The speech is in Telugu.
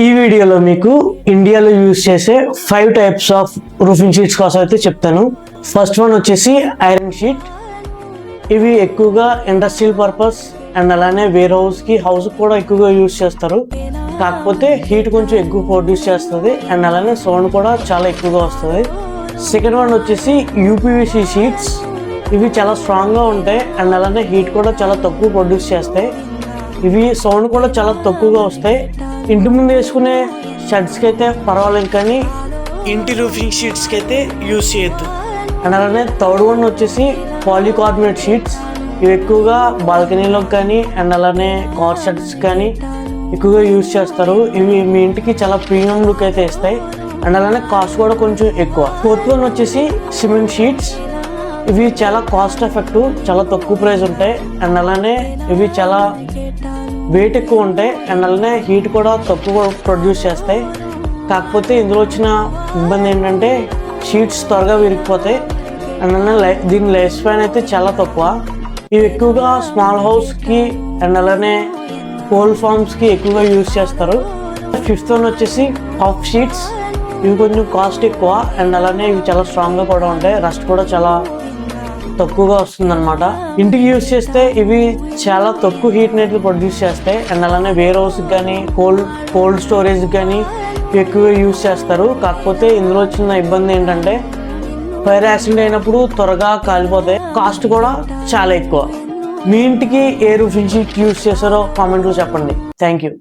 ఈ వీడియోలో మీకు ఇండియాలో యూజ్ చేసే 5 టైప్స్ ఆఫ్ రూఫింగ్ షీట్స్ కోసం అయితే చెప్తాను. ఫస్ట్ వన్ వచ్చేసి ఐరన్ షీట్. ఇవి ఎక్కువగా ఇండస్ట్రియల్ పర్పస్ అండ్ అలానే వేర్ హౌస్ కూడా ఎక్కువగా యూజ్ చేస్తారు. కాకపోతే హీట్ కొంచెం ఎక్కువ ప్రొడ్యూస్ చేస్తుంది అండ్ అలానే సౌండ్ కూడా చాలా ఎక్కువగా వస్తుంది. సెకండ్ వన్ వచ్చేసి యూపీవీసీ షీట్స్. ఇవి చాలా స్ట్రాంగ్గా ఉంటాయి అండ్ అలానే హీట్ కూడా చాలా తక్కువ ప్రొడ్యూస్ చేస్తాయి. ఇవి సౌండ్ కూడా చాలా తక్కువగా వస్తాయి. ఇంటి ముందు వేసుకునే షెడ్స్కి అయితే పర్వాలేదు, కానీ ఇంటి రూఫింగ్ షీట్స్కి అయితే యూజ్ చేయొద్దు. అండ్ అలానే థర్డ్ వన్ వచ్చేసి పాలికార్బోనేట్ షీట్స్. ఇవి ఎక్కువగా బాల్కనీలోకి కానీ అండ్ అలానే కార్ షెడ్స్ కానీ ఎక్కువగా యూజ్ చేస్తారు. ఇవి మీ ఇంటికి చాలా ప్రీమియం లుక్ అయితే ఇస్తాయి అండ్ అలానే కాస్ట్ కూడా కొంచెం ఎక్కువ. ఫోర్త్ వన్ వచ్చేసి సిమెంట్ షీట్స్. ఇవి చాలా కాస్ట్ ఎఫెక్టివ్, చాలా తక్కువ ప్రైస్ ఉంటాయి అండ్ అలానే ఇవి చాలా వెయిట్ ఎక్కువ ఉంటాయి అండ్ అలానే హీట్ కూడా తక్కువ ప్రొడ్యూస్ చేస్తాయి. కాకపోతే ఇందులో వచ్చిన ఇబ్బంది ఏంటంటే షీట్స్ త్వరగా విరిగిపోతాయి అండ్ అలానే దీని లైఫ్ స్పాన్ అయితే చాలా తక్కువ. ఇవి ఎక్కువగా స్మాల్ హౌస్కి అండ్ అలానే కోల్ ఫార్మ్స్కి ఎక్కువగా యూజ్ చేస్తారు. ఫిఫ్త్ వన్ వచ్చేసి పఫ్ షీట్స్. ఇవి కొంచెం కాస్ట్ ఎక్కువ అండ్ అలానే ఇవి చాలా స్ట్రాంగ్గా కూడా ఉంటాయి. రస్ట్ కూడా చాలా తక్కువగా వస్తుంది అనమాట. ఇంటికి యూజ్ చేస్తే ఇవి చాలా తక్కువ హీట్ అనేది ప్రొడ్యూస్ చేస్తాయి అండ్ అలానే వేర్ హౌస్కి కానీ కోల్డ్ స్టోరేజ్కి కానీ ఎక్కువగా యూజ్ చేస్తారు. కాకపోతే ఇందులో వచ్చిన ఇబ్బంది ఏంటంటే ఫైర్ యాక్సిడెంట్ అయినప్పుడు త్వరగా కాలిపోతాయి, కాస్ట్ కూడా చాలా ఎక్కువ. మీ ఇంటికి ఏ రూఫింగ్ షీట్ యూజ్ చేస్తారో కామెంట్లో చెప్పండి. Thank you.